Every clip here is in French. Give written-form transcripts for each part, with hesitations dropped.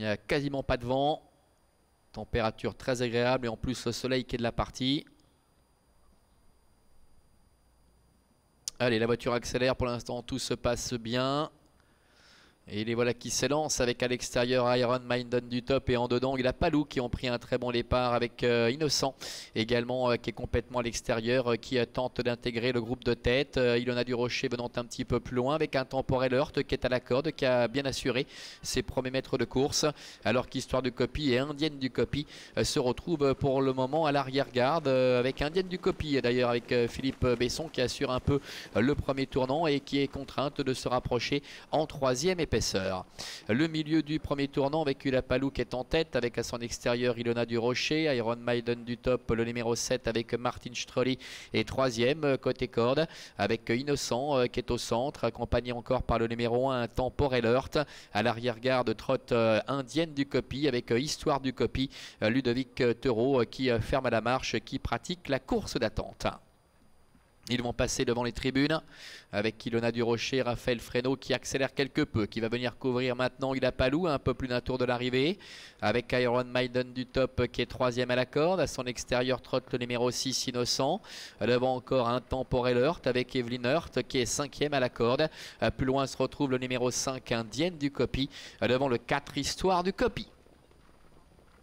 n'y a quasiment pas de vent. Température très agréable et en plus le soleil qui est de la partie. Allez, la voiture accélère pour l'instant, tout se passe bien. Et les voilà qui s'élancent avec à l'extérieur Iron Maiden du top et en dedans il a Palou qui ont pris un très bon départ avec Innocent également qui est complètement à l'extérieur qui tente d'intégrer le groupe de tête. Ilona du Rocher venant un petit peu plus loin avec un Temporel Heurt qui est à la corde, qui a bien assuré ses premiers mètres de course, alors qu'Histoire du Copy et Indienne du Copy se retrouvent pour le moment à l'arrière-garde avec Indienne du Copy d'ailleurs avec Philippe Besson qui assure un peu le premier tournant et qui est contrainte de se rapprocher en troisième épaisseur. Le milieu du premier tournant avec Ulapalou qui est en tête avec à son extérieur Ilona du Rocher, Iron Maiden du top, le numéro 7 avec Martin Strolli et troisième côté corde avec Innocent qui est au centre, accompagné encore par le numéro 1 Temporel Heurt. À l'arrière-garde trotte Indienne du Copy avec Histoire du Copy, Ludovic Teureau qui ferme à la marche, qui pratique la course d'attente. Ils vont passer devant les tribunes avec Ilona du Rocher, Raphaël Fresneau qui accélère quelque peu, qui va venir couvrir maintenant Ulapalou, un peu plus d'un tour de l'arrivée, avec Iron Maiden du top qui est troisième à la corde. À son extérieur trotte le numéro 6 Innocent. Devant encore un Temporel Heurt avec Evelyne Heurt qui est cinquième à la corde. Plus loin se retrouve le numéro 5 Indienne du Copy. Devant le 4 Histoire du Copy.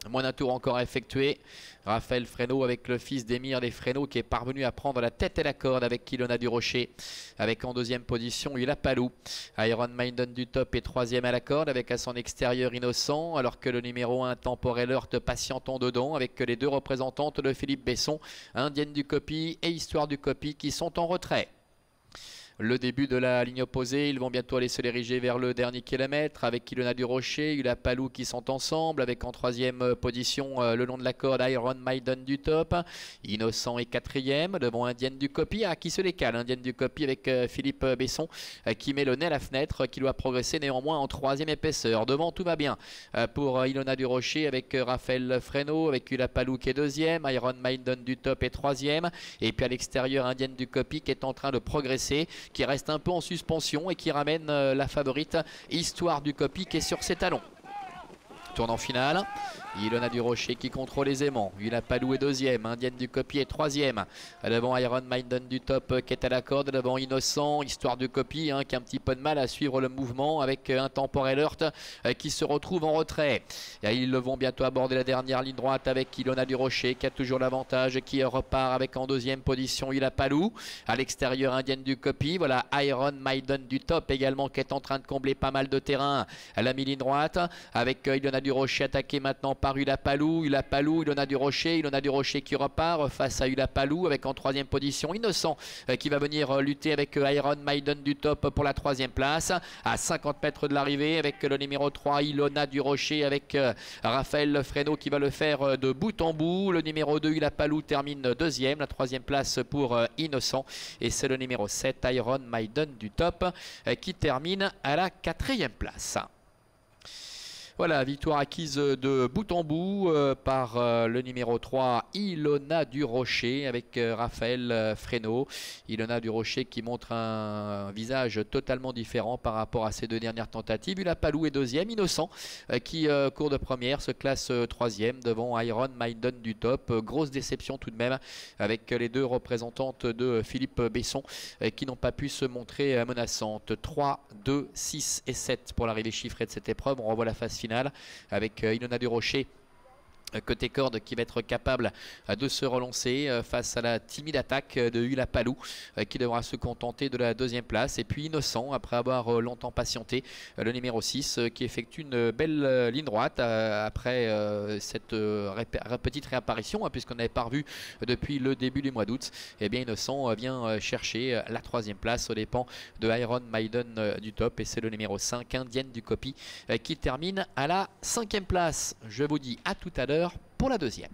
Moins d'un tour encore à effectuer. Raphaël Fresneau avec le fils d'Émir des Fresneau qui est parvenu à prendre la tête et la corde avec Ilona du Rocher. Avec en deuxième position Ulapalou. Iron Maiden du top est troisième à la corde avec à son extérieur Innocent. Alors que le numéro 1 Temporel Heurt patiente en dedans avec les deux représentantes de Philippe Besson, Indienne du Copy et Histoire du Copy qui sont en retrait. Le début de la ligne opposée, ils vont bientôt aller se diriger vers le dernier kilomètre avec Ilona du Rocher, Ulapalou qui sont ensemble avec en troisième position le long de la corde Iron Maiden du top. Innocent est quatrième devant Indienne du Copy qui se décale. Indienne du Copy avec Philippe Besson qui met le nez à la fenêtre, qui doit progresser néanmoins en troisième épaisseur. Devant tout va bien pour Ilona du Rocher avec Raphaël Fresneau, avec Ulapalou qui est deuxième, Iron Maiden du top est troisième et puis à l'extérieur Indienne du Copy qui est en train de progresser, qui reste un peu en suspension et qui ramène la favorite Histoire du Copy qui est sur ses talons. Tournant final, Ilona du Rocher qui contrôle aisément. Ulapalou est deuxième, Indienne du Copy est troisième. Devant Iron Maiden du top qui est à la corde, devant Innocent, Histoire du Copy qui a un petit peu de mal à suivre le mouvement avec un Temporel Heurt qui se retrouve en retrait. Et ils vont bientôt aborder la dernière ligne droite avec Ilona du Rocher qui a toujours l'avantage, qui repart avec en deuxième position Ulapalou. À l'extérieur Indienne du Copy, voilà Iron Maiden du top également qui est en train de combler pas mal de terrain à la mi-ligne droite avec Ilona du Rocher attaqué maintenant par Ulapalou, Ilona du Rocher qui repart face à Ulapalou avec en troisième position Innocent qui va venir lutter avec Iron Maiden du top pour la troisième place à 50 mètres de l'arrivée avec le numéro 3 Ilona du Rocher avec Raphaël Fresneau qui va le faire de bout en bout. Le numéro 2 Ulapalou termine deuxième, la troisième place pour Innocent et c'est le numéro 7 Iron Maiden du top qui termine à la quatrième place. Voilà, victoire acquise de bout en bout par le numéro 3, Ilona du Rocher, avec Raphaël Fresneau. Ilona du Rocher qui montre un visage totalement différent par rapport à ses deux dernières tentatives. Ulapalou est deuxième, Innocent qui court de première, se classe troisième devant Iron Maiden du top. Grosse déception tout de même avec les deux représentantes de Philippe Besson qui n'ont pas pu se montrer menaçantes. 3, 2, 6 et 7 pour l'arrivée chiffrée de cette épreuve. On revoit la phase finale avec Ilona du Rocher côté corde qui va être capable de se relancer face à la timide attaque de Ulapalou qui devra se contenter de la deuxième place. Et puis Innocent, après avoir longtemps patienté, le numéro 6 qui effectue une belle ligne droite après cette petite réapparition puisqu'on n'avait pas revu depuis le début du mois d'août. Et bien Innocent vient chercher la troisième place aux dépens de Iron Maiden du top et c'est le numéro 5 Indienne du Copy qui termine à la cinquième place. Je vous dis à tout à l'heure pour la deuxième.